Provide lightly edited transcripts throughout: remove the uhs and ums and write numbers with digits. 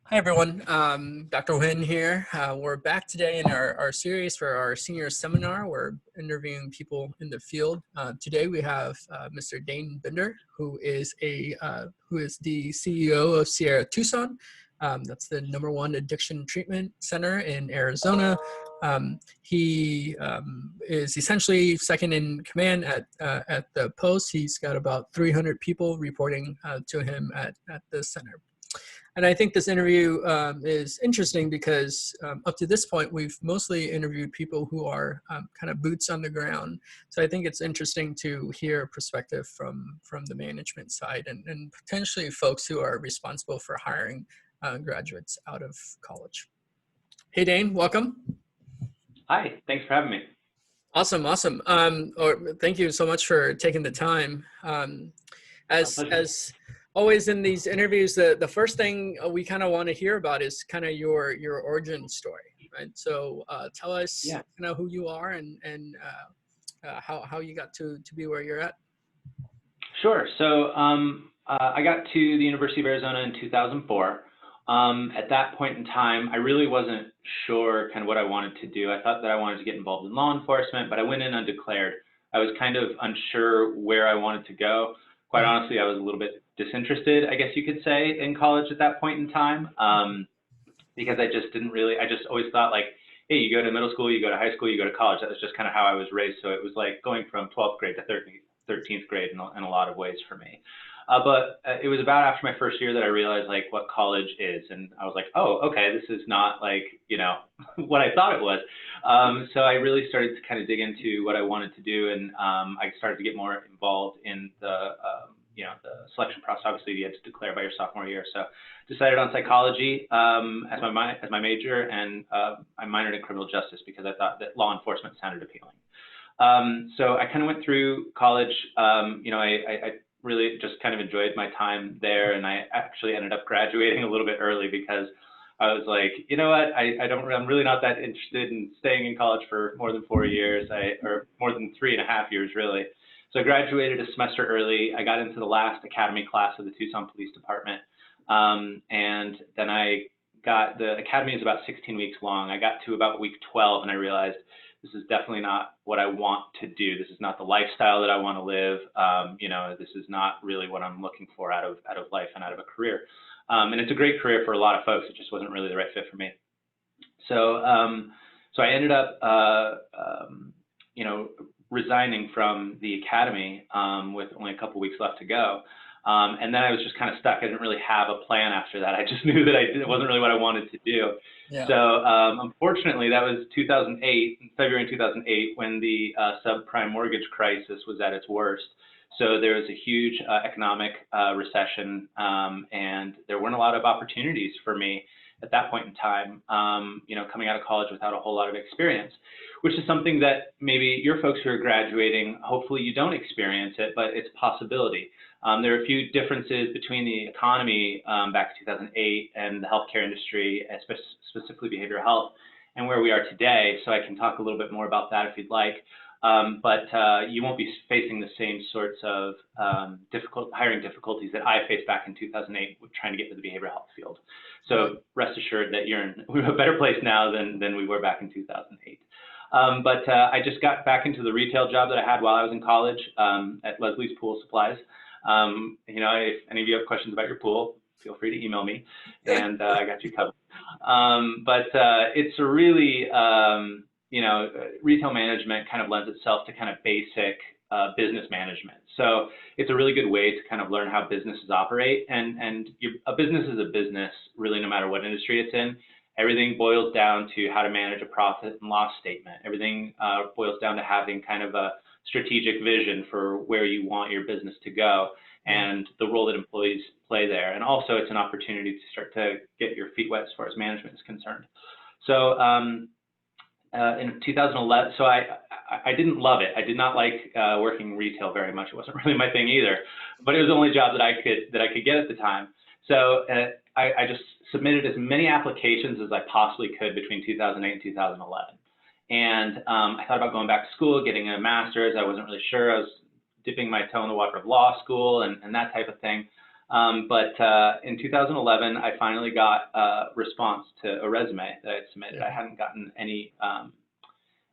Hi, everyone. Dr. Nguyen here. We're back today in our series for our senior seminar. We're interviewing people in the field. Today we have Mr. Dane Binder, who is the CEO of Sierra Tucson. That's the #1 addiction treatment center in Arizona. He is essentially second in command at the post. He's got about 300 people reporting to him at the center. And I think this interview is interesting because up to this point, we've mostly interviewed people who are kind of boots on the ground. So I think it's interesting to hear a perspective from the management side and potentially folks who are responsible for hiring graduates out of college. Hey, Dane, welcome. Hi, thanks for having me. Awesome. Thank you so much for taking the time. As always in these interviews, the first thing we kind of want to hear about is kind of your origin story, right? So tell us who you are and how you got to be where you're at. Sure. So I got to the University of Arizona in 2004. At that point in time, I really wasn't sure kind of what I wanted to do. I thought that I wanted to get involved in law enforcement, but I went in undeclared. I was kind of unsure where I wanted to go. Quite honestly, I was a little bit disinterested, I guess you could say, in college at that point in time, because I just always thought like, hey, you go to middle school, you go to high school, you go to college. That was just kind of how I was raised. So it was like going from 12th grade to 13th grade in a lot of ways for me. But it was about after my first year that I realized like what college is. And I was like, oh, okay, this is not like, what I thought it was. So I really started to kind of dig into what I wanted to do. And I started to get more involved in the selection process. Obviously, you had to declare by your sophomore year. So decided on psychology as my major, and I minored in criminal justice because I thought that law enforcement sounded appealing. So I kind of went through college. I really just kind of enjoyed my time there, and I actually ended up graduating a little bit early because I was like, you know what, I'm really not that interested in staying in college for more than 4 years, or more than 3.5 years really. So I graduated a semester early. I got into the last academy class of the Tucson Police Department, and then the academy is about 16 weeks long. I got to about week 12, and I realized this is definitely not what I want to do. This is not the lifestyle that I want to live. This is not really what I'm looking for out of life and out of a career. And it's a great career for a lot of folks. It just wasn't really the right fit for me. So I ended up, resigning from the academy with only a couple weeks left to go. And then I was just kind of stuck. I didn't really have a plan after that. I just knew that it wasn't really what I wanted to do. Yeah. So unfortunately, that was 2008, February 2008, when the subprime mortgage crisis was at its worst. So there was a huge economic recession, and there weren't a lot of opportunities for me at that point in time, coming out of college without a whole lot of experience, which is something that maybe your folks who are graduating, hopefully you don't experience it, but it's a possibility. There are a few differences between the economy back in 2008 and the healthcare industry, specifically behavioral health, and where we are today. So I can talk a little bit more about that if you'd like. But you won't be facing the same sorts of hiring difficulties that I faced back in 2008 with trying to get to the behavioral health field. So rest assured that we're in a better place now than we were back in 2008. But I just got back into the retail job that I had while I was in college at Leslie's Pool Supplies. If any of you have questions about your pool, feel free to email me, and I got you covered. But it's a really, retail management kind of lends itself to kind of basic business management. So it's a really good way to kind of learn how businesses operate. And a business is a business, really, no matter what industry it's in. Everything boils down to how to manage a profit and loss statement. Everything boils down to having kind of a strategic vision for where you want your business to go and the role that employees play there. And also it's an opportunity to start to get your feet wet as far as management is concerned. So in 2011, so I didn't love it. I did not like working retail very much. It wasn't really my thing either, but it was the only job that I could get at the time. So I just submitted as many applications as I possibly could between 2008 and 2011. And I thought about going back to school, getting a master's. I wasn't really sure. I was dipping my toe in the water of law school and that type of thing. But in 2011, I finally got a response to a resume that I submitted. I hadn't gotten any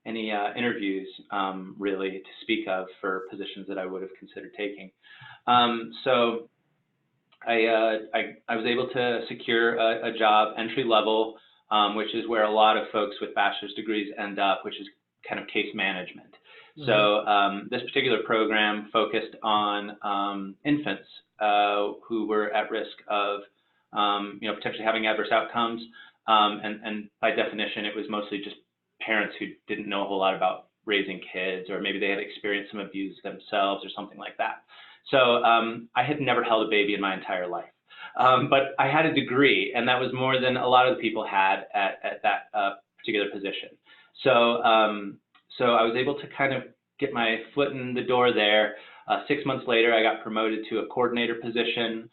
interviews really to speak of for positions that I would have considered taking. So I was able to secure a job, entry level, which is where a lot of folks with bachelor's degrees end up, which is kind of case management. Mm-hmm. So this particular program focused on infants who were at risk of potentially having adverse outcomes, and by definition, it was mostly just parents who didn't know a whole lot about raising kids, or maybe they had experienced some abuse themselves or something like that. So I had never held a baby in my entire life, but I had a degree, and that was more than a lot of the people had at that particular position. So so I was able to kind of get my foot in the door there. 6 months later, I got promoted to a coordinator position,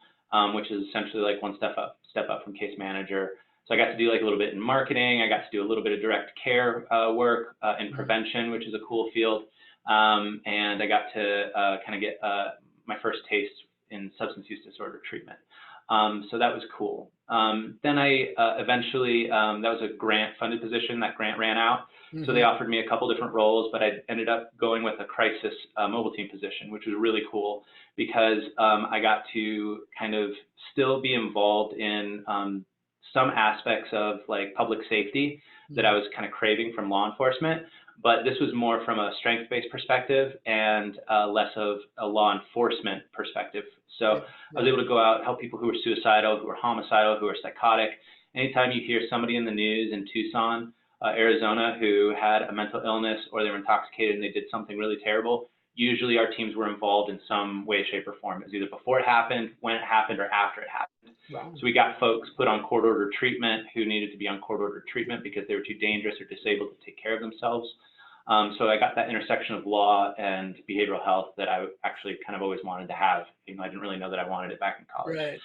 which is essentially like one step up from case manager. So I got to do like a little bit in marketing. I got to do a little bit of direct care work in prevention, which is a cool field. And I got to kind of get my first taste in substance use disorder treatment. So that was cool. Then I eventually, that was a grant funded position. That grant ran out. Mm-hmm. So they offered me a couple different roles, but I ended up going with a crisis mobile team position, which was really cool because I got to kind of still be involved in some aspects of like public safety that I was kind of craving from law enforcement, but this was more from a strength-based perspective and less of a law enforcement perspective. So I was able to go out, help people who were suicidal, who were homicidal, who were psychotic. Anytime you hear somebody in the news in Tucson, Arizona, who had a mental illness or they were intoxicated and they did something really terrible, usually our teams were involved in some way, shape, or form. It was either before it happened, when it happened, or after it happened. Wow. So we got folks put on court-ordered treatment who needed to be on court-ordered treatment because they were too dangerous or disabled to take care of themselves. So I got that intersection of law and behavioral health that I actually kind of always wanted to have. You know, I didn't really know that I wanted it back in college. Right.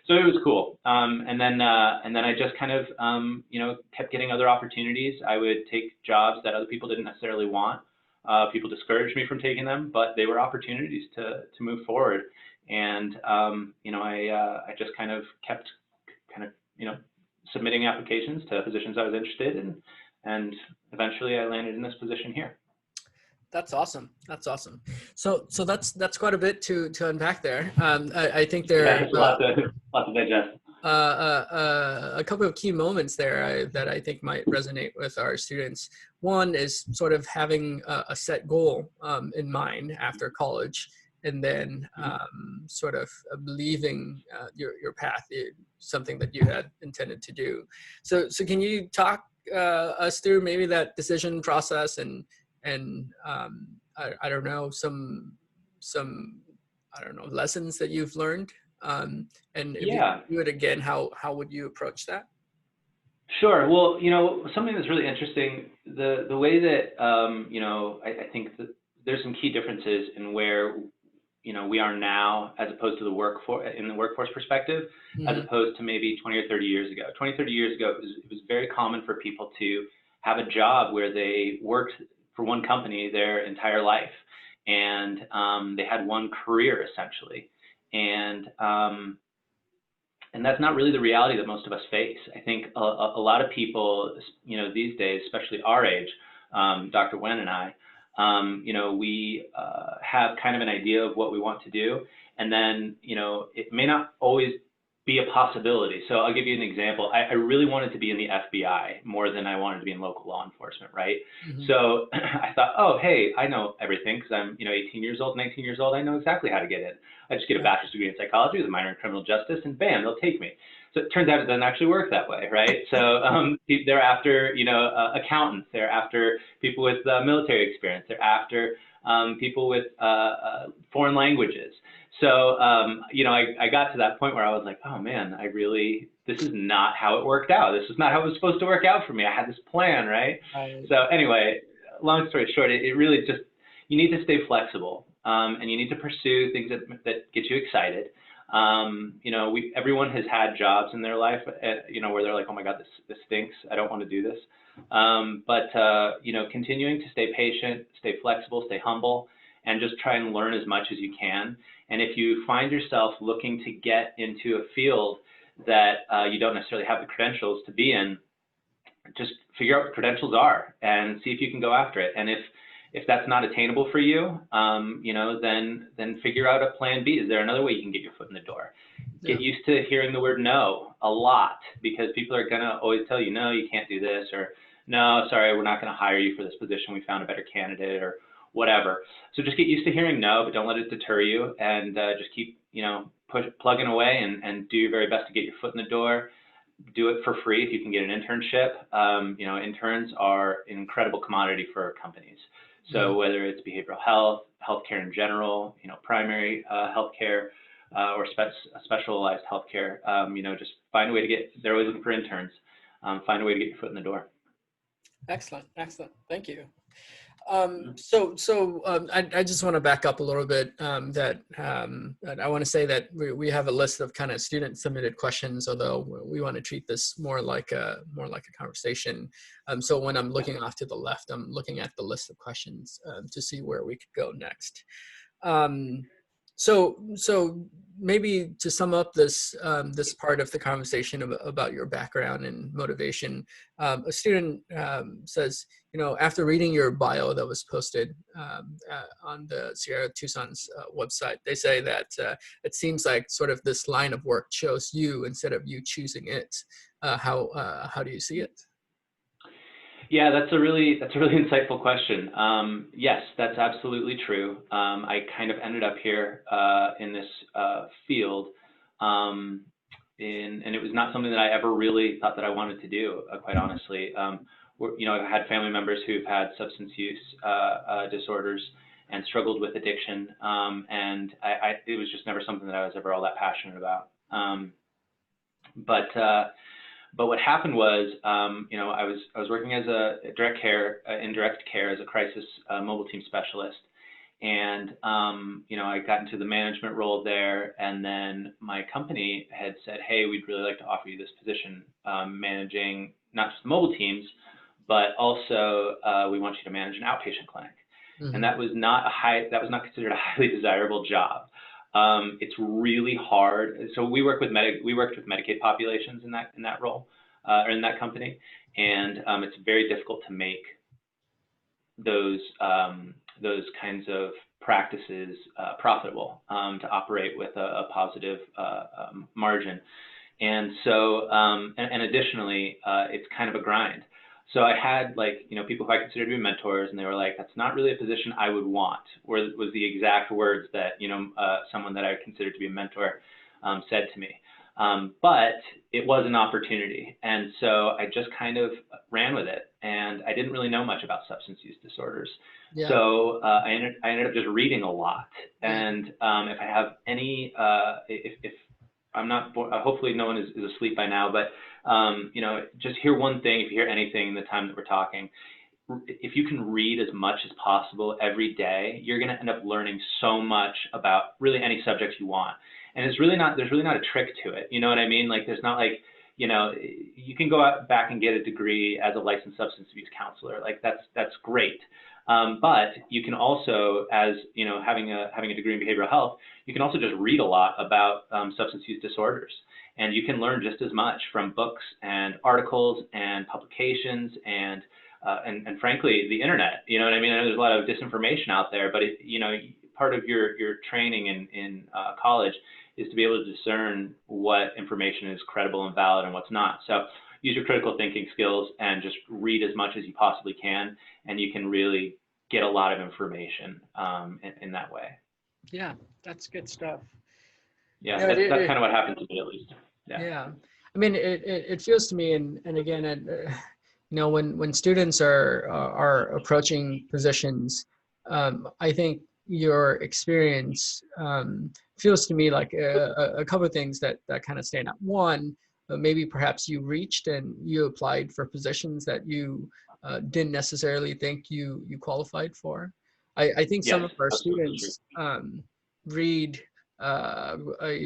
So it was cool. And then I just kind of, kept getting other opportunities. I would take jobs that other people didn't necessarily want. People discouraged me from taking them, but they were opportunities to move forward. And, I just kind of kept submitting applications to positions I was interested in. And eventually I landed in this position here. That's awesome. That's awesome. So that's quite a bit to unpack there. I think there are lots to digest. A couple of key moments there that I think might resonate with our students. One is sort of having a set goal in mind after college, and then sort of believing your path, something that you had intended to do. So can you talk us through maybe that decision process and I don't know, some I don't know, lessons that you've learned, and if you do it again, how would you approach that? Sure. Well, something that's really interesting, the way that I think that there's some key differences in where we are now as opposed to the workforce perspective, mm-hmm. as opposed to maybe 20 or 30 years ago. 20, 30 years ago, it was very common for people to have a job where they worked for one company their entire life, and they had one career essentially. And that's not really the reality that most of us face. I think a lot of people, these days, especially our age, Dr. Wen and I, we have kind of an idea of what we want to do, and then, it may not always be a possibility. So I'll give you an example. I really wanted to be in the FBI more than I wanted to be in local law enforcement, right? Mm-hmm. So I thought, oh, hey, I know everything because I'm, 18 years old, 19 years old. I know exactly how to get in. I just get a bachelor's degree in psychology with a minor in criminal justice, and bam, they'll take me. So it turns out it doesn't actually work that way, right? So they're after, accountants. They're after people with military experience. They're after people with foreign languages. So, I got to that point where I was like, oh man, this is not how it worked out. This is not how it was supposed to work out for me. I had this plan, right? So anyway, long story short, it really just, you need to stay flexible, and you need to pursue things that get you excited. Everyone has had jobs in their life, where they're like, oh my God, this stinks. I don't want to do this. But continuing to stay patient, stay flexible, stay humble, and just try and learn as much as you can. And if you find yourself looking to get into a field that you don't necessarily have the credentials to be in, just figure out what credentials are and see if you can go after it. And if that's not attainable for you, then figure out a plan B. Is there another way you can get your foot in the door? Get used to hearing the word no a lot, because people are gonna always tell you, no, you can't do this, or no, sorry, we're not gonna hire you for this position, we found a better candidate, or whatever. So just get used to hearing no, but don't let it deter you, and just keep, plugging away and do your very best to get your foot in the door. Do it for free if you can get an internship. Interns are an incredible commodity for companies. So whether it's behavioral health, healthcare in general, primary healthcare, or specialized healthcare, just find a way to get, they're always looking for interns, find a way to get your foot in the door. Excellent. Thank you. I just want to back up a little bit, that I want to say that we have a list of kind of student submitted questions, although we want to treat this more like a conversation. So when I'm looking off to the left, I'm looking at the list of questions to see where we could go next. So maybe to sum up this this part of the conversation about your background and motivation, a student says, after reading your bio that was posted on the Sierra Tucson's website, they say that it seems like sort of this line of work chose you instead of you choosing it. How do you see it? Yeah, that's a really insightful question. Yes, that's absolutely true. I kind of ended up here in this field, and it was not something that I ever really thought that I wanted to do, quite honestly. I've had family members who've had substance use disorders and struggled with addiction, and it was just never something that I was ever all that passionate about. But what happened was, I was working as in direct care as a crisis mobile team specialist, and I got into the management role there, and then my company had said, hey, we'd really like to offer you this position, managing not just the mobile teams, but also we want you to manage an outpatient clinic. Mm-hmm. And that was not considered a highly desirable job. It's really hard. So we worked with Medicaid populations in that role, or in that company, and it's very difficult to make those kinds of practices profitable, to operate with a positive margin. And so, and additionally, it's kind of a grind. So I had people who I considered to be mentors, and they were like, that's not really a position I would want, was the exact words that, someone that I considered to be a mentor said to me. But it was an opportunity. And so I just kind of ran with it, and I didn't really know much about substance use disorders. Yeah. So I ended up just reading a lot. And if I have any, if I'm not, hopefully no one is asleep by now, but just hear one thing. If you hear anything in the time that we're talking, if you can read as much as possible every day, you're going to end up learning so much about really any subject you want. And there's really not a trick to it. You know what I mean? There's not you can go back and get a degree as a licensed substance abuse counselor. That's great. But you can also, as having a degree in behavioral health, you can also just read a lot about substance use disorders, and you can learn just as much from books and articles and publications and frankly the internet. You know what I mean? I know there's a lot of disinformation out there, but part of your training in college is to be able to discern what information is credible and valid and what's not. So use your critical thinking skills and just read as much as you possibly can, and you can really get a lot of information in that way. Yeah, that's good stuff. Yeah, that's kind of what happened to me, at least. Yeah. I mean, it feels to me, and again, when students are approaching positions, I think your experience feels to me like a couple of things that kind of stand out. One, maybe perhaps you reached and you applied for positions that you didn't necessarily think you qualified for. I think some of our students read a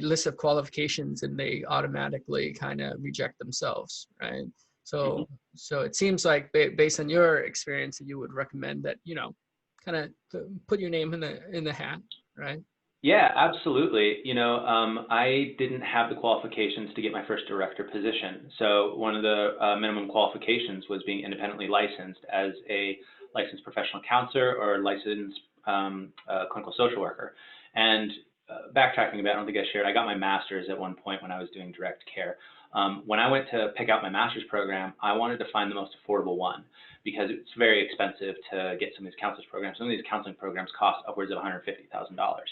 list of qualifications and they automatically kind of reject themselves, right? So it seems like based on your experience, you would recommend that kind of put your name in the hat, right? Yeah, absolutely. I didn't have the qualifications to get my first director position. So one of the minimum qualifications was being independently licensed as a licensed professional counselor or a licensed clinical social worker. And backtracking a bit, I don't think I shared, I got my master's at one point when I was doing direct care. When I went to pick out my master's program, I wanted to find the most affordable one because it's very expensive to get some of these counselors programs. Some of these counseling programs cost upwards of $150,000.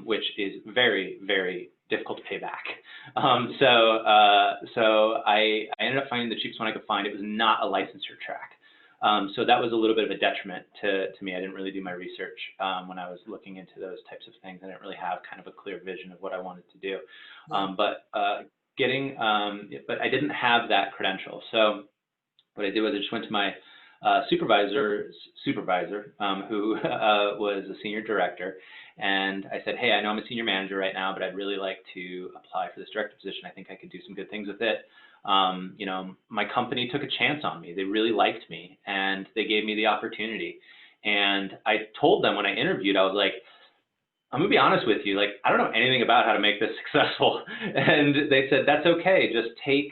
Which is very, very difficult to pay back. So I ended up finding the cheapest one I could find. It was not a licensure track. So that was a little bit of a detriment to me. I didn't really do my research when I was looking into those types of things. I didn't really have kind of a clear vision of what I wanted to do. But I didn't have that credential. So what I did was I just went to my supervisor, who was a senior director, and I said, hey, I know I'm a senior manager right now, but I'd really like to apply for this director position. I think I could do some good things with it. My company took a chance on me. They really liked me, and they gave me the opportunity. And I told them when I interviewed, I was like, I'm gonna be honest with you, like, I don't know anything about how to make this successful. And they said, that's okay, just take,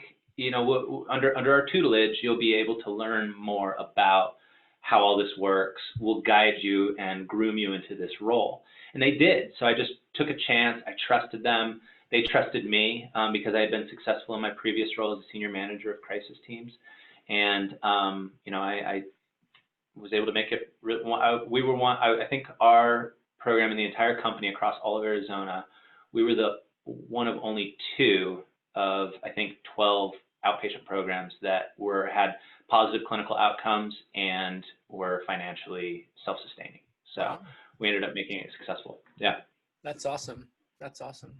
under our tutelage, you'll be able to learn more about how all this works. We'll guide you and groom you into this role. And they did. So I just took a chance. I trusted them. They trusted me because I had been successful in my previous role as a senior manager of crisis teams. And, I was able to make it. I think our program in the entire company across all of Arizona, we were the one of only 2 of, I think, 12 outpatient programs that had positive clinical outcomes and were financially self-sustaining. So we ended up making it successful. Yeah. That's awesome. That's awesome.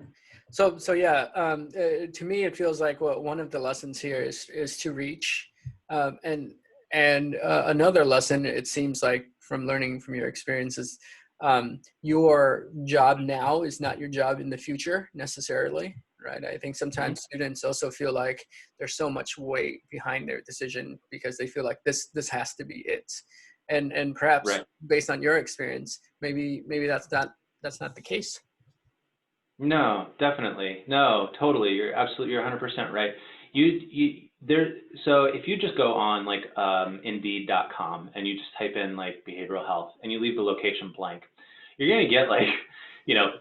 So yeah, to me, it feels like one of the lessons here is to reach, and another lesson, it seems like from learning from your experiences, your job now is not your job in the future necessarily, right? I think sometimes students also feel like there's so much weight behind their decision because they feel like this has to be it, and perhaps based on your experience, maybe that's not the case. No, definitely. No, totally. You're 100% right. So if you just go on like Indeed.com and you just type in like behavioral health and you leave the location blank, you're going to get like,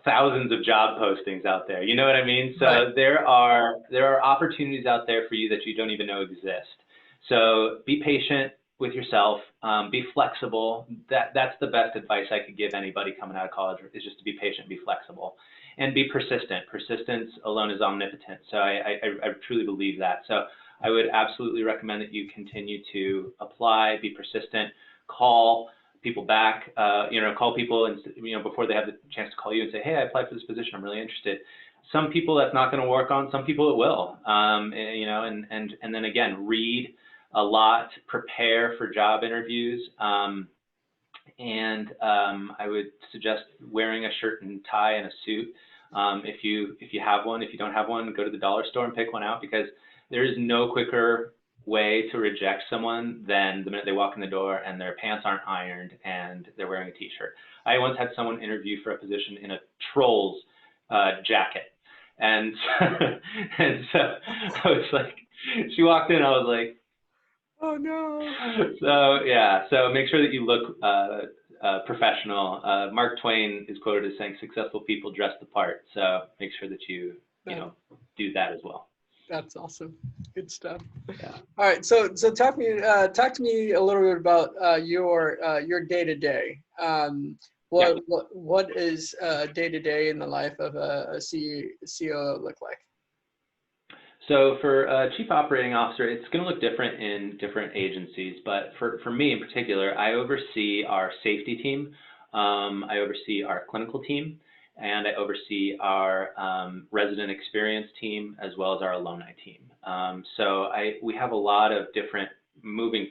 thousands of job postings out there. You know what I mean? So there are opportunities out there for you that you don't even know exist. So be patient with yourself, be flexible. That's the best advice I could give anybody coming out of college, is just to be patient, be flexible, and be persistent. Persistence alone is omnipotent. So I truly believe that. So I would absolutely recommend that you continue to apply, be persistent, call people back, call people and, before they have the chance to call you and say, hey, I applied for this position, I'm really interested. Some people that's not going to work on, some people it will, and then again, read a lot, prepare for job interviews, and I would suggest wearing a shirt and tie and a suit. If you have one. If you don't have one, go to the dollar store and pick one out, because there is no quicker way to reject someone than the minute they walk in the door and their pants aren't ironed and they're wearing a t-shirt. I once had someone interview for a position in a Trolls jacket, and and so I was like, she walked in, I was like, oh no. So yeah, so make sure that you look professional. Mark Twain is quoted as saying, "Successful people dress the part." So make sure that you do that as well. That's awesome. Good stuff. Yeah. All right. So talk to me a little bit about your day to day. What is day to day in the life of a COO look like? So for a chief operating officer, it's going to look different in different agencies. But for me in particular, I oversee our safety team. I oversee our clinical team, and I oversee our resident experience team, as well as our alumni team. So we have a lot of different moving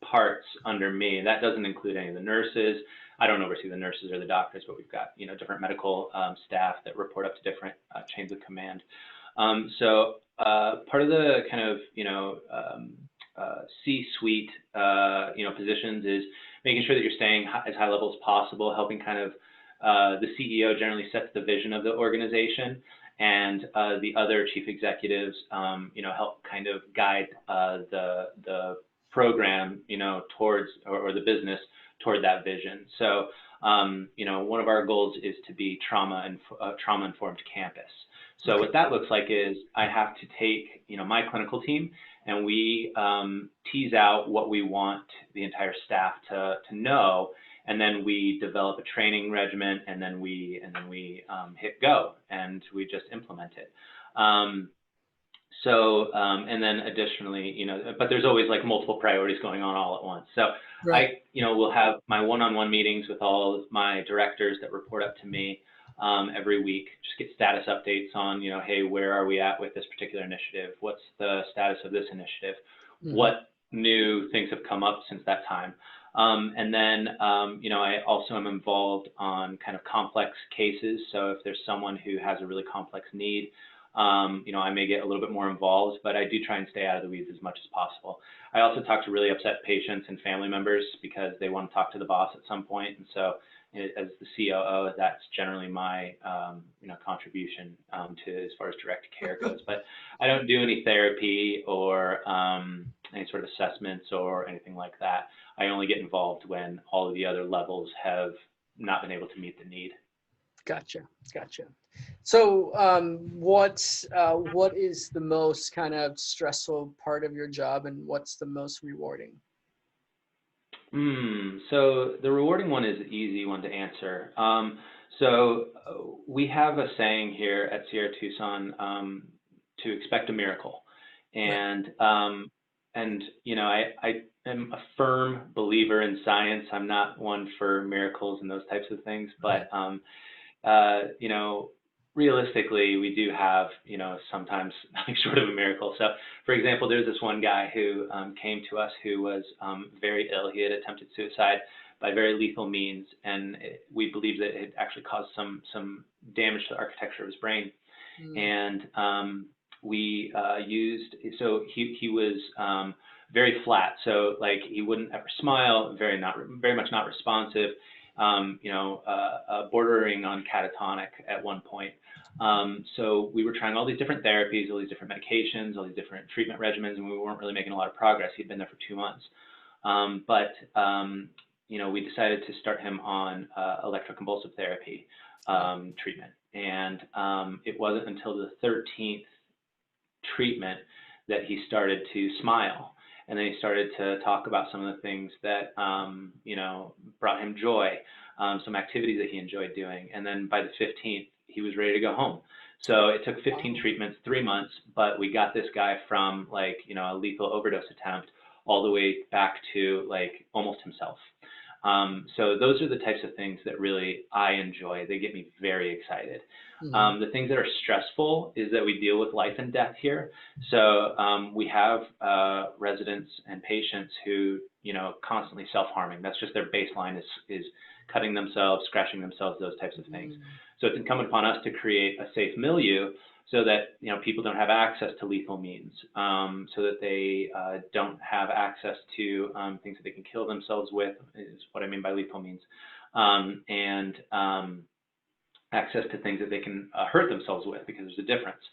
parts under me. That doesn't include any of the nurses. I don't oversee the nurses or the doctors, but we've got different medical staff that report up to different chains of command. So part of the kind of C-suite positions is making sure that you're staying as high level as possible, helping kind of the CEO generally sets the vision of the organization, and the other chief executives, help kind of guide the program, towards, or the business toward that vision. So, one of our goals is to be trauma-informed campus. So what that looks like is I have to take, my clinical team, and we tease out what we want the entire staff to know, and then we develop a training regimen, and then we hit go, and we just implement it. And then additionally, but there's always like multiple priorities going on all at once. So right. I will have my one-on-one meetings with all of my directors that report up to me every week, just get status updates on, hey, where are we at with this particular initiative? What's the status of this initiative? Mm-hmm. What new things have come up since that time? And then, I also am involved on kind of complex cases. So if there's someone who has a really complex need, I may get a little bit more involved, but I do try and stay out of the weeds as much as possible. I also talk to really upset patients and family members because they want to talk to the boss at some point. And so as the COO, that's generally my, contribution to as far as direct care goes. But I don't do any therapy or any sort of assessments or anything like that. I only get involved when all of the other levels have not been able to meet the need. Gotcha. So what is the most kind of stressful part of your job, and what's the most rewarding? So the rewarding one is the easy one to answer. So we have a saying here at Sierra Tucson, to expect a miracle. And, I am a firm believer in science. I'm not one for miracles and those types of things, but, realistically, we do have, sometimes nothing short of a miracle. So, for example, there's this one guy who came to us who was very ill. He had attempted suicide by very lethal means, and we believe that it actually caused some damage to the architecture of his brain. And we used, so he was very flat. So like he wouldn't ever smile, very much not responsive. Bordering on catatonic at one point. So we were trying all these different therapies, all these different medications, all these different treatment regimens, and we weren't really making a lot of progress. He'd been there for 2 months. We decided to start him on electroconvulsive therapy treatment. And it wasn't until the 13th treatment that he started to smile. And then he started to talk about some of the things that, brought him joy, some activities that he enjoyed doing. And then by the 15th, he was ready to go home. So it took 15 treatments, 3 months, but we got this guy from a lethal overdose attempt all the way back to almost himself. So those are the types of things that really I enjoy. They get me very excited. Mm-hmm. The things that are stressful is that we deal with life and death here. So we have residents and patients who, constantly self-harming. That's just their baseline is cutting themselves, scratching themselves, those types of things. Mm-hmm. So it's incumbent upon us to create a safe milieu so that people don't have access to lethal means, so that they don't have access to things that they can kill themselves with, is what I mean by lethal means, and access to things that they can hurt themselves with, because there's a difference.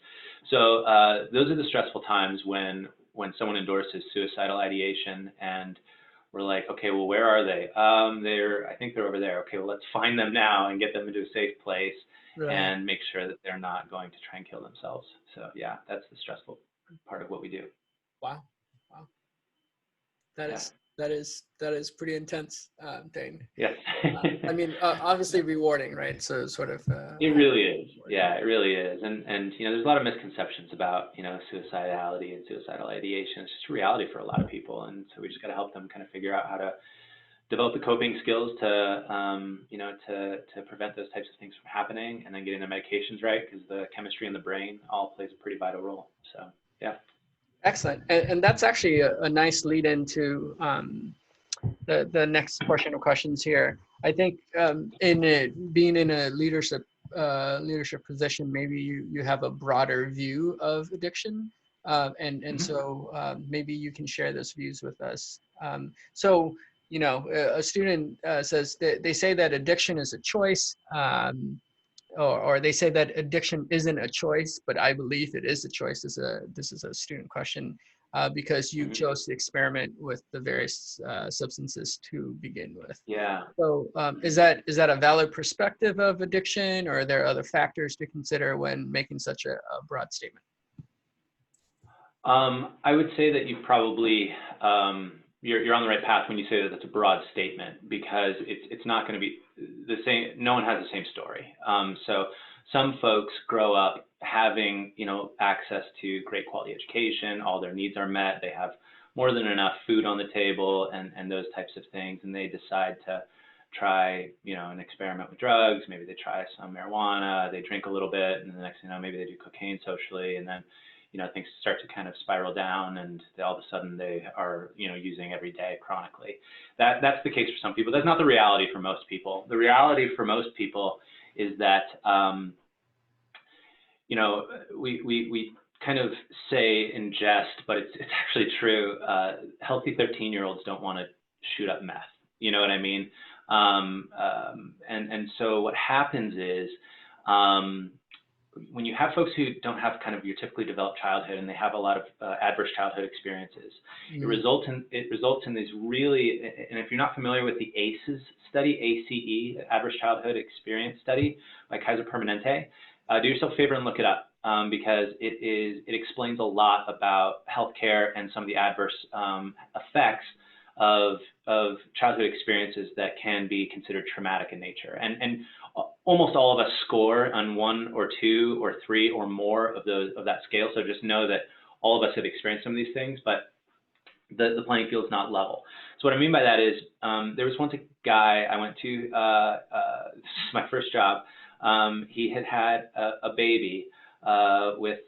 So those are the stressful times when someone endorses suicidal ideation and we're like, okay, well, where are they? I think they're over there. Okay, well, let's find them now and get them into a safe place. Right. And make sure that they're not going to try and kill themselves. So yeah, that's the stressful part of what we do. Wow. That is pretty intense, Dane. Yes. Obviously rewarding, right? So sort of. It really is. Yeah, it really is. And there's a lot of misconceptions about suicidality and suicidal ideation. It's just a reality for a lot of people, and so we just got to help them kind of figure out how to develop the coping skills to prevent those types of things from happening, and then getting the medications right, because the chemistry in the brain all plays a pretty vital role. So, yeah. Excellent. And that's actually a nice lead into the next portion of questions here. I think being in a leadership position, maybe you have a broader view of addiction, and mm-hmm. So maybe you can share those views with us. So you know, a student says that they say that addiction is a choice, or they say that addiction isn't a choice, but I believe it is a choice. This is a student question, because you chose to experiment with the various substances to begin with. Yeah. So is that a valid perspective of addiction, or are there other factors to consider when making such a broad statement? I would say that you probably you're on the right path when you say that it's a broad statement, because it's not going to be the same. No one has the same story. So some folks grow up having, you know, access to great quality education, all their needs are met, they have more than enough food on the table, and those types of things, and they decide to try, you know, an experiment with drugs. Maybe they try some marijuana, they drink a little bit, and the next thing you know, maybe they do cocaine socially, and then, you know, things start to kind of spiral down, and all of a sudden they are, you know, using every day chronically. That's the case for some people. That's not the reality for most people. The reality for most people is that, you know, we kind of say in jest, but it's actually true. Healthy 13-year-olds don't want to shoot up meth. You know what I mean? And so what happens is, when you have folks who don't have kind of your typically developed childhood, and they have a lot of adverse childhood experiences, it results in these really, and if you're not familiar with the ACEs study, ACE, Adverse Childhood Experience Study by Kaiser Permanente, do yourself a favor and look it up, because it explains a lot about healthcare and some of the adverse effects of childhood experiences that can be considered traumatic in nature. And almost all of us score on 1 or 2 or 3 or more of that scale. So just know that all of us have experienced some of these things, but the playing field is not level. So what I mean by that is, there was once a guy I went to, this is my first job. He had a baby with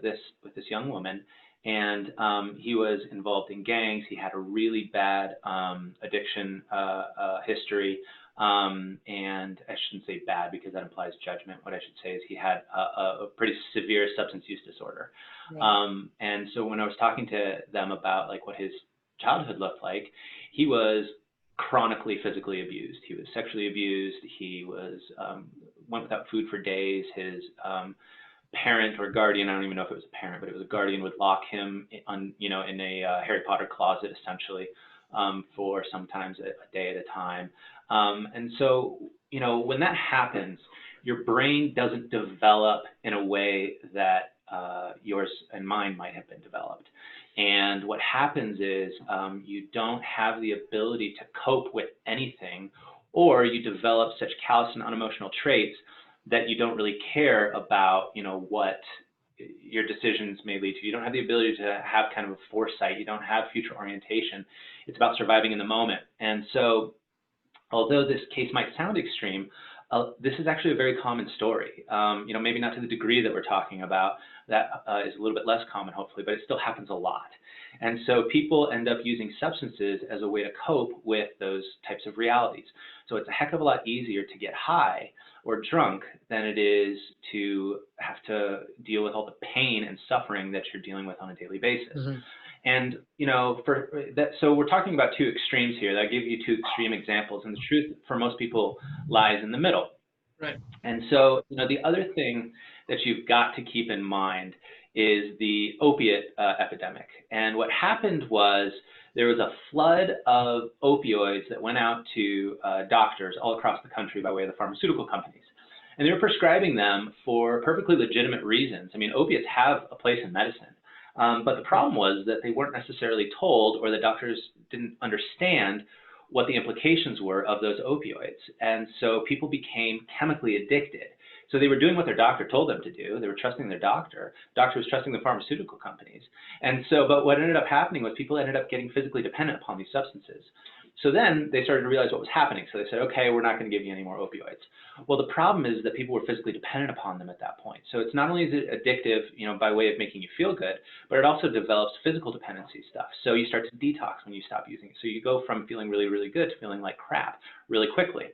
this young woman, and he was involved in gangs. He had a really bad addiction history. And I shouldn't say bad, because that implies judgment. What I should say is he had a pretty severe substance use disorder. Right. And so when I was talking to them about like what his childhood looked like, he was chronically physically abused. He was sexually abused. He was went without food for days. His parent or guardian, I don't even know if it was a parent, but it was a guardian, would lock him on, you know, in a Harry Potter closet, essentially, for sometimes a day at a time. And so, you know, when that happens, your brain doesn't develop in a way that yours and mine might have been developed. And what happens is you don't have the ability to cope with anything, or you develop such callous and unemotional traits that you don't really care about, you know, what your decisions may lead to. You don't have the ability to have kind of a foresight. You don't have future orientation. It's about surviving in the moment. And so, although this case might sound extreme, this is actually a very common story. You know, maybe not to the degree that we're talking about. That is a little bit less common, hopefully, but it still happens a lot. And so people end up using substances as a way to cope with those types of realities. So it's a heck of a lot easier to get high or drunk than it is to have to deal with all the pain and suffering that you're dealing with on a daily basis. Mm-hmm. And, you know, for that, so we're talking about two extremes here. I give you two extreme examples, and the truth for most people lies in the middle. Right. And so, you know, the other thing that you've got to keep in mind is the opiate epidemic. And what happened was there was a flood of opioids that went out to doctors all across the country by way of the pharmaceutical companies. And they were prescribing them for perfectly legitimate reasons. I mean, opiates have a place in medicine. But the problem was that they weren't necessarily told, or the doctors didn't understand what the implications were of those opioids. And so people became chemically addicted. So they were doing what their doctor told them to do. They were trusting their doctor. The doctor was trusting the pharmaceutical companies. And so, but what ended up happening was people ended up getting physically dependent upon these substances. So then they started to realize what was happening. So they said, okay, we're not going to give you any more opioids. Well, the problem is that people were physically dependent upon them at that point. So it's not only is it addictive, you know, by way of making you feel good, but it also develops physical dependency stuff. So you start to detox when you stop using it. So you go from feeling really, really good to feeling like crap really quickly.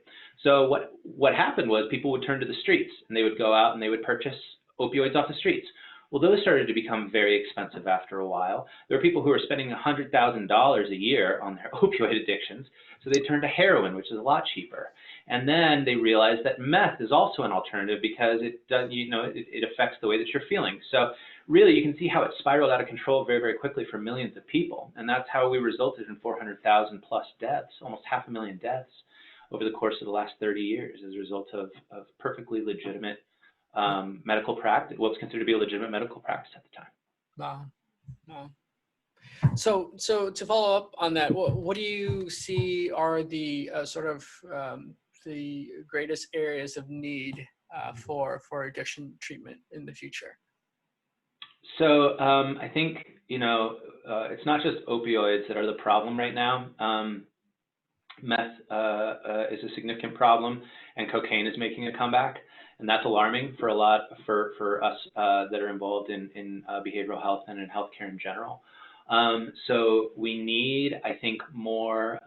So what happened was people would turn to the streets, and they would go out and they would purchase opioids off the streets. Well, those started to become very expensive after a while. There are people who are spending $100,000 a year on their opioid addictions, so they turned to heroin, which is a lot cheaper. And then they realized that meth is also an alternative because it does, it affects the way that you're feeling. So really, you can see how it spiraled out of control very, very quickly for millions of people. And that's how we resulted in 400,000 plus deaths, almost 500,000 deaths over the course of the last 30 years as a result of perfectly legitimate medical practice, what's considered to be a legitimate medical practice at the time. Wow. Wow. So to follow up on that, what do you see are the the greatest areas of need for addiction treatment in the future? So I think, it's not just opioids that are the problem right now. Meth is a significant problem, and cocaine is making a comeback, and that's alarming for for us that are involved in behavioral health and in healthcare in general. So we need, I think, more.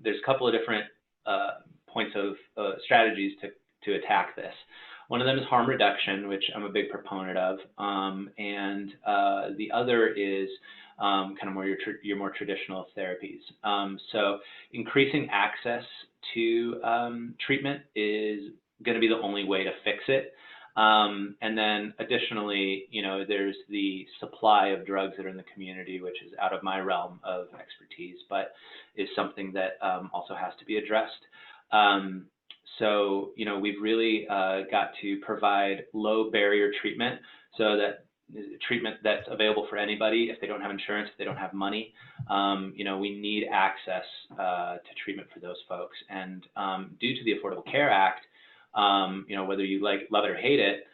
There's a couple of different points of strategies to attack this. One of them is harm reduction, which I'm a big proponent of, and the other is kind of more your more traditional therapies. So increasing access to treatment is going to be the only way to fix it. And then additionally, there's the supply of drugs that are in the community, which is out of my realm of expertise, but is something that also has to be addressed. So, we've really got to provide low barrier treatment so that treatment that's available for anybody. If they don't have insurance, if they don't have money, we need access to treatment for those folks. And due to the Affordable Care Act, whether you love it or hate it,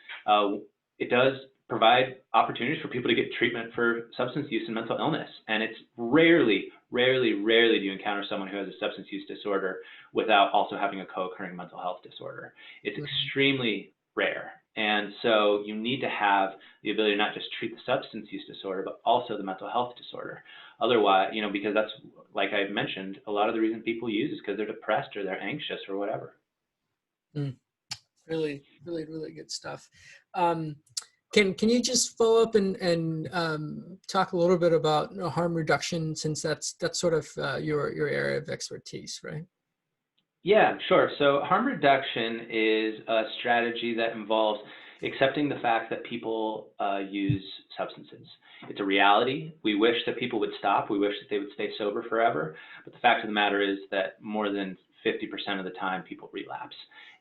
it does provide opportunities for people to get treatment for substance use and mental illness. And it's rarely do you encounter someone who has a substance use disorder without also having a co-occurring mental health disorder. It's extremely rare. And so you need to have the ability to not just treat the substance use disorder, but also the mental health disorder. Otherwise, because that's, like I mentioned, a lot of the reason people use is because they're depressed or they're anxious or whatever. Really, really, really good stuff. Can you just follow up and talk a little bit about harm reduction, since that's sort of your area of expertise, right? Yeah, sure. So harm reduction is a strategy that involves accepting the fact that people use substances. It's a reality. We wish that people would stop. We wish that they would stay sober forever. But the fact of the matter is that more than 50% of the time people relapse.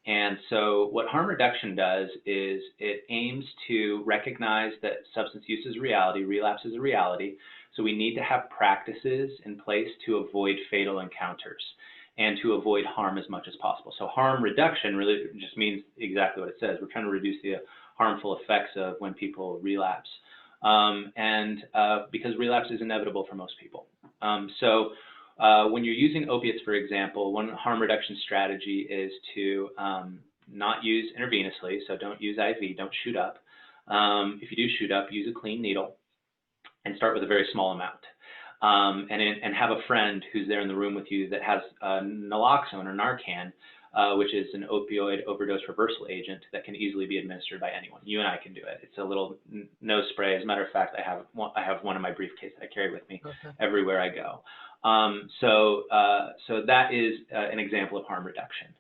And so what harm reduction does is it aims to recognize that substance use is a reality, relapse is a reality. So we need to have practices in place to avoid fatal encounters and to avoid harm as much as possible. So harm reduction really just means exactly what it says. We're trying to reduce the harmful effects of when people relapse. Because relapse is inevitable for most people. When you're using opiates, for example, one harm reduction strategy is to not use intravenously, so don't use IV, don't shoot up. If you do shoot up, use a clean needle and start with a very small amount. And have a friend who's there in the room with you that has naloxone or Narcan, which is an opioid overdose reversal agent that can easily be administered by anyone. You and I can do it. It's a little nose spray. As a matter of fact, I have one in my briefcase that I carry with me everywhere I go. So that is an example of harm reduction.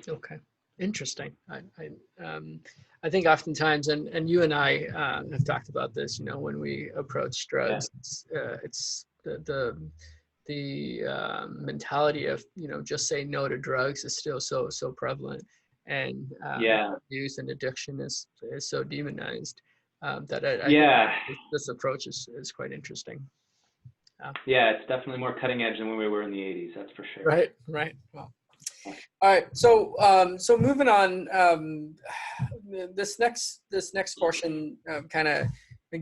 Okay, interesting. I think oftentimes, and you and I have talked about this, when we approach drugs, it's the mentality of just say no to drugs is still so prevalent, and use and addiction is so demonized that I think this approach is quite interesting. Yeah, it's definitely more cutting edge than when we were in the 80s, that's for sure. Right. Well, all right. So moving on, this next portion kind of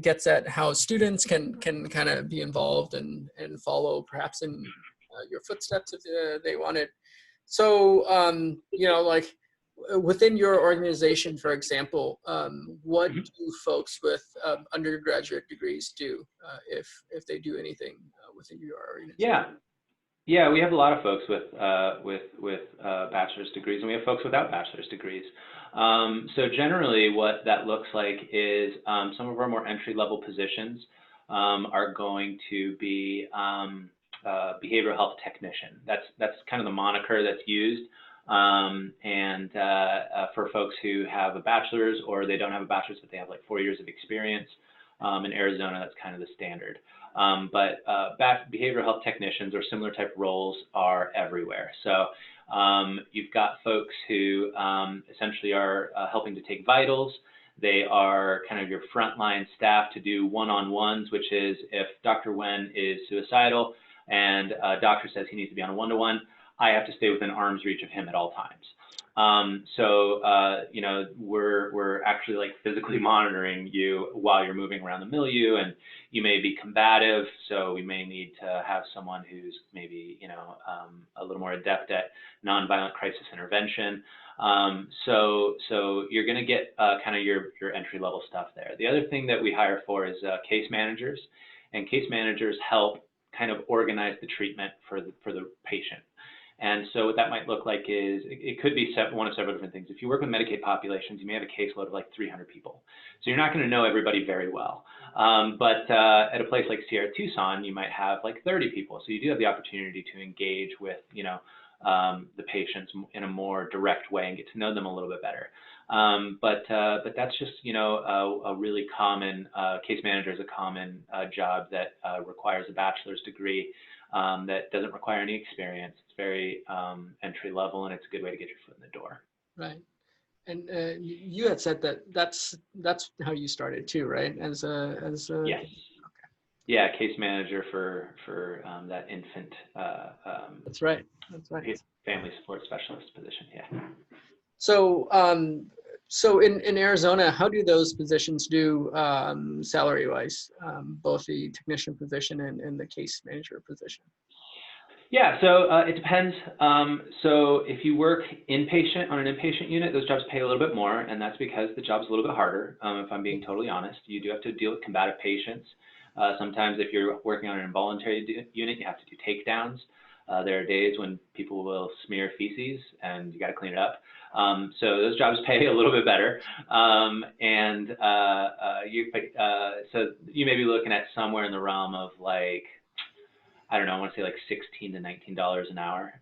gets at how students can kind of be involved and follow perhaps in your footsteps if they wanted. So like within your organization, for example, what do folks with undergraduate degrees do if they do anything within your organization? Yeah, we have a lot of folks with bachelor's degrees, and we have folks without bachelor's degrees. So generally, what that looks like is some of our more entry-level positions are going to be behavioral health technician. That's kind of the moniker that's used, and for folks who have a bachelor's or they don't have a bachelor's but they have like 4 years of experience. In Arizona, that's kind of the standard. But behavioral health technicians or similar type roles are everywhere. So you've got folks who essentially are helping to take vitals. They are kind of your frontline staff to do one-on-ones, which is if Dr. Wen is suicidal and a doctor says he needs to be on a one-to-one, I have to stay within arm's reach of him at all times. You know, we're actually like physically monitoring you while you're moving around the milieu, and you may be combative, so we may need to have someone who's maybe, you know, a little more adept at nonviolent crisis intervention. So you're going to get kind of your entry-level stuff there. The other thing that we hire for is case managers, and case managers help kind of organize the treatment for the patient. And so what that might look like is it could be one of several different things. If you work with Medicaid populations, you may have a caseload of like 300 people. So you're not going to know everybody very well. But at a place like Sierra Tucson, you might have like 30 people. So you do have the opportunity to engage with, you know, the patients in a more direct way and get to know them a little bit better. But that's just, you know, a really common, case manager is a common job that requires a bachelor's degree. That doesn't require any experience. It's very entry level, and it's a good way to get your foot in the door. Right. And you had said that that's how you started too, right? As a Yes. Okay. Yeah, case manager for that infant. That's right. That's right. Family support specialist position. Yeah. So so in Arizona, how do those positions do salary wise, both the technician position and the case manager position? Yeah, so it depends. So if you work inpatient on an inpatient unit, those jobs pay a little bit more, and that's because the job's a little bit harder. If I'm being totally honest, you do have to deal with combative patients. Sometimes if you're working on an involuntary unit, you have to do takedowns. There are days when people will smear feces and you got to clean it up. So those jobs pay a little bit better. So you may be looking at somewhere in the realm of like, I don't know, I want to say like $16 to $19 an hour.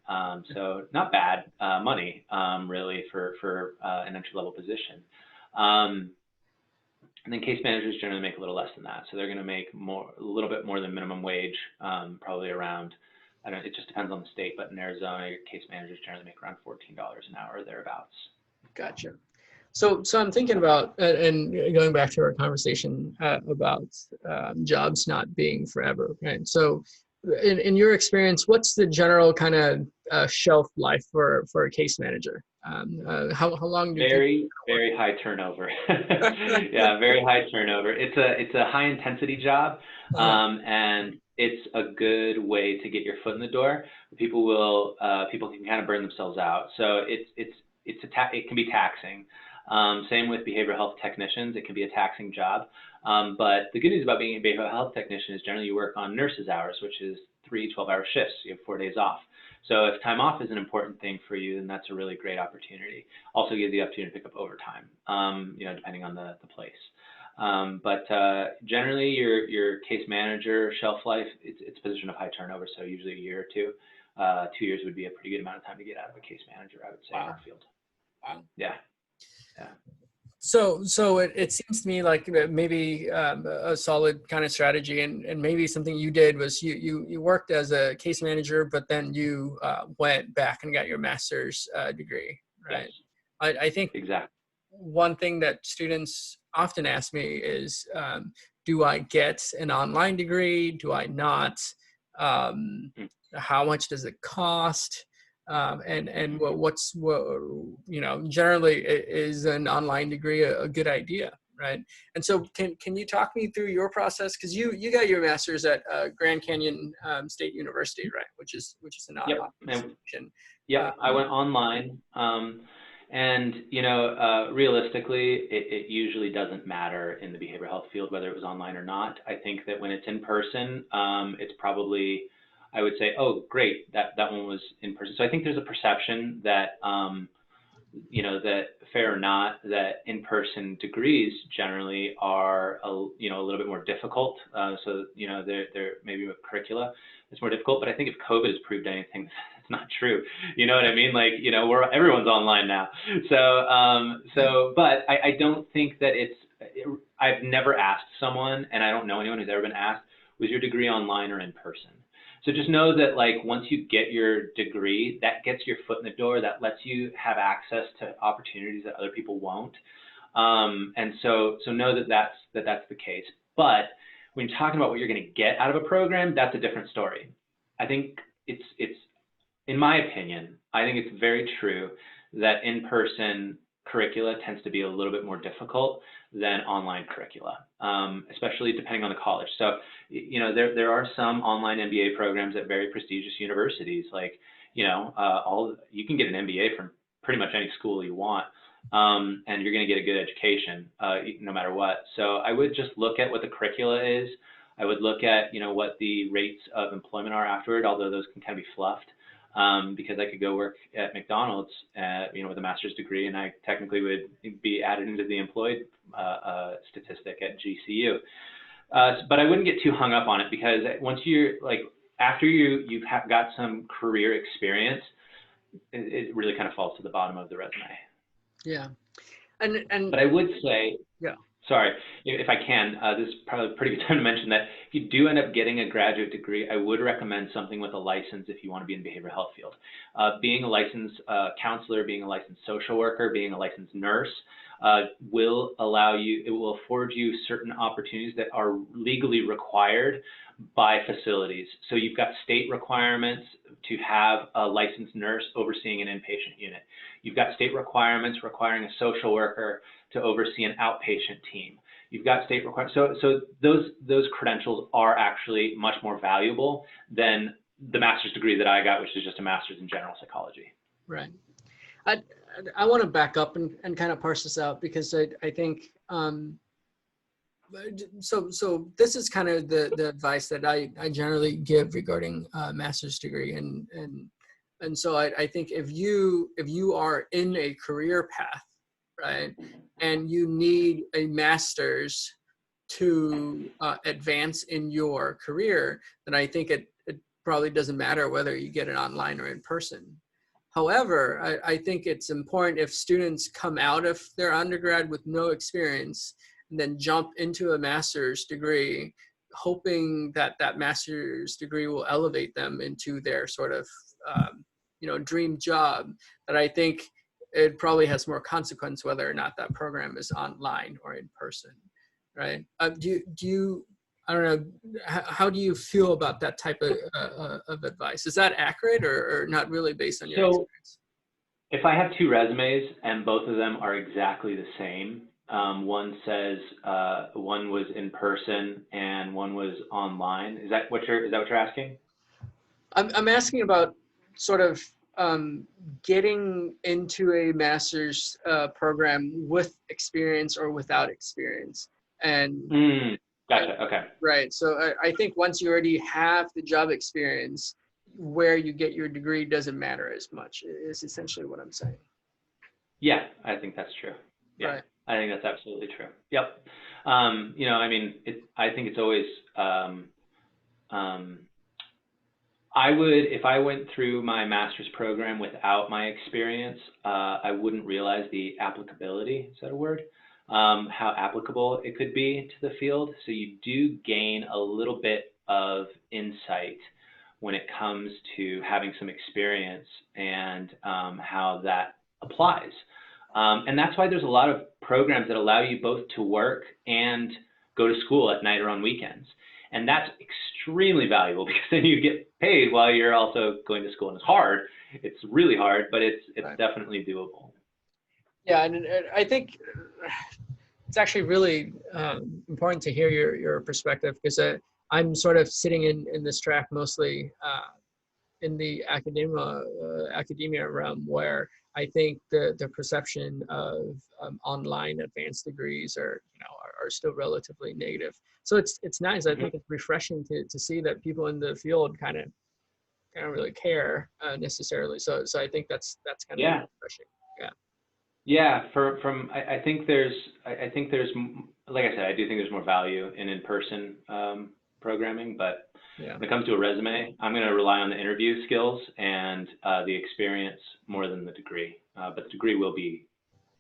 So not bad money, really, for an entry-level position. And then case managers generally make a little less than that. So they're going to make a little bit more than minimum wage, probably around, I don't know, it just depends on the state, but in Arizona, your case managers generally make around $14 an hour or thereabouts. Gotcha. So I'm thinking about, and going back to our conversation about jobs not being forever, right? So in your experience, what's the general kind of shelf life for a case manager? How long do you think? Very high turnover. Yeah, very high turnover. It's a high intensity job, and it's a good way to get your foot in the door. People can kind of burn themselves out. So it can be taxing. Same with behavioral health technicians. It can be a taxing job. But the good news about being a behavioral health technician is generally you work on nurses' hours, which is 3 12-hour shifts. You have 4 days off. So if time off is an important thing for you, then that's a really great opportunity. Also gives you the opportunity to pick up overtime, you know, depending on the place. But generally, your case manager shelf life, it's a position of high turnover, so usually a year or two. 2 years would be a pretty good amount of time to get out of a case manager, I would say, in our field. Wow. Yeah. Yeah. So it seems to me like maybe a solid kind of strategy, and maybe something you did was you worked as a case manager, but then you went back and got your master's degree, right? Yes. I think exactly. One thing that students often ask me is, do I get an online degree? Do I not? How much does it cost? And what you know, generally is an online degree a good idea, right? And so can you talk me through your process, because you got your master's at Grand Canyon State University, right, which is an online institution. Yeah, I went online, and you know, realistically, it usually doesn't matter in the behavioral health field whether it was online or not. I think that when it's in person, it's probably I would say, oh, great, that one was in person. So I think there's a perception that, that fair or not, that in-person degrees generally are, a little bit more difficult. So, they're maybe with curricula, it's more difficult. But I think if COVID has proved anything, it's not true. You know what I mean? Like, everyone's online now. So, but I don't think that I've never asked someone, and I don't know anyone who's ever been asked, was your degree online or in person? So just know that, like, once you get your degree, that gets your foot in the door, that lets you have access to opportunities that other people won't. And so know that that's the case. But when you're talking about what you're going to get out of a program, that's a different story. I think it's in my opinion, I think it's very true that in-person curricula tends to be a little bit more difficult than online curricula, especially depending on the college. So, there are some online MBA programs at very prestigious universities, like, you can get an MBA from pretty much any school you want, and you're going to get a good education, no matter what. So I would just look at what the curricula is. I would look at, what the rates of employment are afterward, although those can kind of be fluffed. Because I could go work at McDonald's, with a master's degree, and I technically would be added into the employed statistic at GCU. But I wouldn't get too hung up on it, because once after you've got some career experience, it really kind of falls to the bottom of the resume. Yeah, but I would say, yeah. Sorry, if I can, this is probably a pretty good time to mention that if you do end up getting a graduate degree, I would recommend something with a license if you want to be in the behavioral health field. Being a licensed counselor, being a licensed social worker, being a licensed nurse will afford you certain opportunities that are legally required by facilities. So you've got state requirements to have a licensed nurse overseeing an inpatient unit. You've got state requirements requiring a social worker to oversee an outpatient team. You've got state requirements. So those credentials are actually much more valuable than the master's degree that I got, which is just a master's in general psychology. Right. I want to back up and kind of parse this out, because I think, so this is kind of the advice that I generally give regarding master's degree. And so I think if you are in a career path, right, and you need a master's to advance in your career, then I think it probably doesn't matter whether you get it online or in person. However, I think it's important, if students come out of their undergrad with no experience and then jump into a master's degree, hoping that master's degree will elevate them into their sort of dream job, that I think it probably has more consequence whether or not that program is online or in person, right? Do you I don't know, how do you feel about that type of advice? Is that accurate or not really based on your experience? If I have two resumes and both of them are exactly the same, one says one was in person and one was online. Is that what you're asking? I'm asking about sort of getting into a master's program with experience or without experience. And gotcha. Okay. Right. So I think once you already have the job experience, where you get your degree doesn't matter as much, is essentially what I'm saying. Yeah, I think that's true. Yeah, right. I think that's absolutely true. Yep. I mean, I think it's always, if I went through my master's program without my experience, I wouldn't realize the applicability, is that a word? How applicable it could be to the field. So you do gain a little bit of insight when it comes to having some experience and how that applies. And that's why there's a lot of programs that allow you both to work and go to school at night or on weekends. And that's extremely valuable, because then you get paid while you're also going to school. And it's hard. It's really hard, but it's right. Definitely doable. Yeah, and I think it's actually really important to hear your perspective, because I'm sort of sitting in this track mostly in the academia realm, where I think the perception of online advanced degrees are still relatively negative. So it's nice. I think it's refreshing to see that people in the field kind of don't really care necessarily. So I think that's kind of Yeah. refreshing. Yeah. Yeah, I think there's like I said, I do think there's more value in in-person programming, but Yeah. when it comes to a resume, I'm going to rely on the interview skills and the experience more than the degree. But the degree will be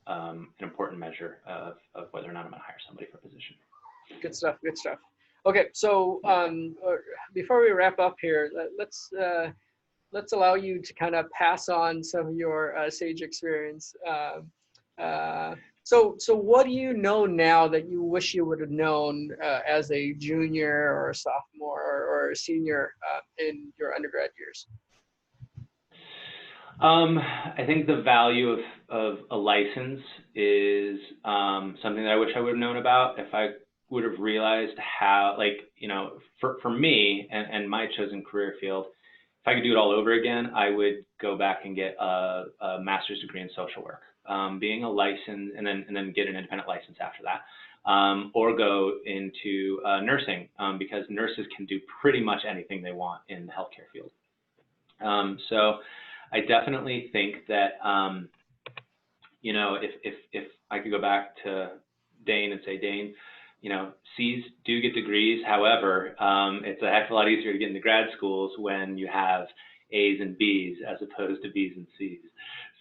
an important measure of whether or not I'm going to hire somebody for a position. Good stuff. Good stuff. Okay, so before we wrap up here, let's allow you to kind of pass on some of your Sage experience. So what do you know now that you wish you would have known as a junior or a sophomore or a senior in your undergrad years? I think the value of a license is something that I wish I would have known about if I would have realized how, like, you know, for me and my chosen career field, if I could do it all over again, I would go back and get a master's degree in social work, being a license, and then get an independent license after that, or go into nursing, because nurses can do pretty much anything they want in the healthcare field. So I definitely think that, you know, if I could go back to Dane and say, Dane, you know, C's do get degrees. However, it's a heck of a lot easier to get into grad schools when you have A's and B's as opposed to B's and C's.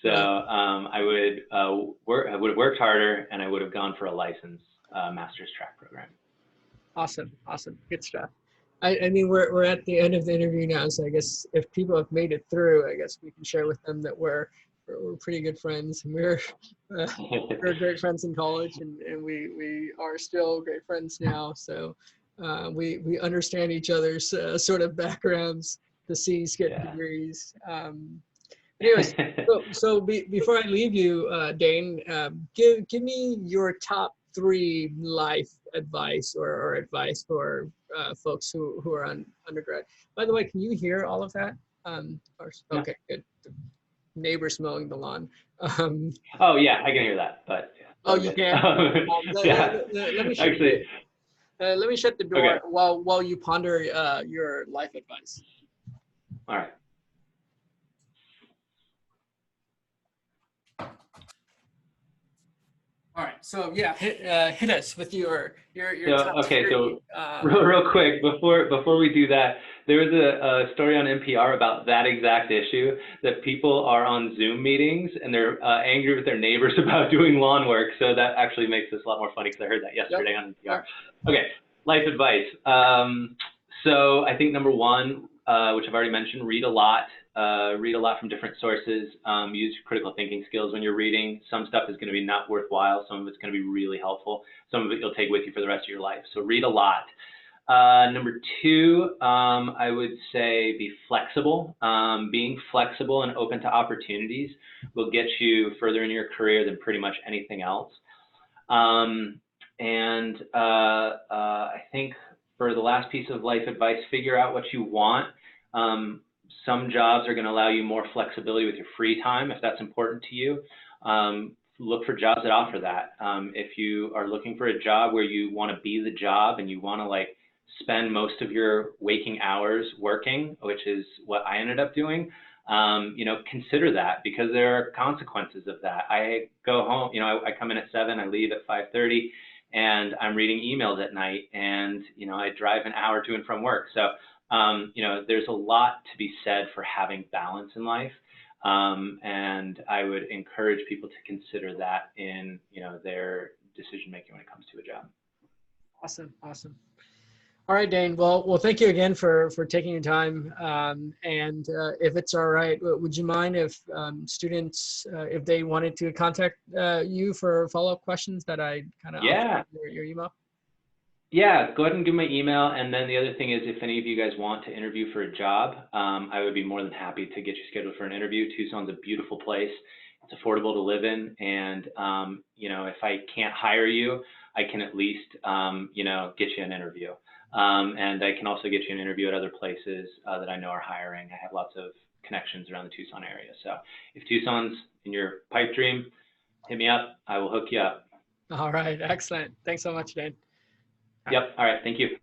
So I would have worked harder, and I would have gone for a licensed master's track program. Awesome. Awesome. Good stuff. I mean, we're at the end of the interview now, so I guess if people have made it through, I guess we can share with them that we're pretty good friends, and we're great friends in college, and we are still great friends now. So we understand each other's sort of backgrounds. The C's get degrees. Anyways, so before I leave you, Dane, give me your top 3 life advice or advice for folks who are on undergrad. By the way, can you hear all of that? Okay, good. The neighbors mowing the lawn. Oh yeah, I can hear that, but yeah. Oh, you can? Yeah. Let me shut Actually, let me shut the door while you ponder your life advice. All right. All right, so yeah, hit us with your top Okay, 3. so real quick before we do that, there was a story on NPR about that exact issue, that people are on Zoom meetings and they're angry with their neighbors about doing lawn work. So that actually makes this a lot more funny because I heard that yesterday on NPR. Okay, life advice. So I think number 1, which I've already mentioned, read a lot. Read a lot from different sources. Use your critical thinking skills when you're reading. Some stuff is going to be not worthwhile. Some of it's going to be really helpful. Some of it you'll take with you for the rest of your life. So read a lot. Number 2, I would say be flexible. Being flexible and open to opportunities will get you further in your career than pretty much anything else. I think for the last piece of life advice, figure out what you want. Some jobs are going to allow you more flexibility with your free time, if that's important to you. Look for jobs that offer that. If you are looking for a job where you want to be the job and you want to like spend most of your waking hours working, which is what I ended up doing, you know, consider that, because there are consequences of that. I go home, you know, I come in at 7, I leave at 5:30, and I'm reading emails at night, and, you know, I drive an hour to and from work. So, you know, there's a lot to be said for having balance in life. And I would encourage people to consider that in, you know, their decision making when it comes to a job. Awesome. Awesome. All right, Dane. Well, thank you again for taking your time. And if it's all right, would you mind if students, if they wanted to contact you for follow-up questions, that I kind of your email? Yeah, go ahead and give my email. And then the other thing is, if any of you guys want to interview for a job, I would be more than happy to get you scheduled for an interview. Tucson's a beautiful place. It's affordable to live in. And, you know, if I can't hire you, I can at least, you know, get you an interview. And I can also get you an interview at other places that I know are hiring. I have lots of connections around the Tucson area. So if Tucson's in your pipe dream, hit me up. I will hook you up. All right. Excellent. Thanks so much, Dane. Yep. All right. Thank you.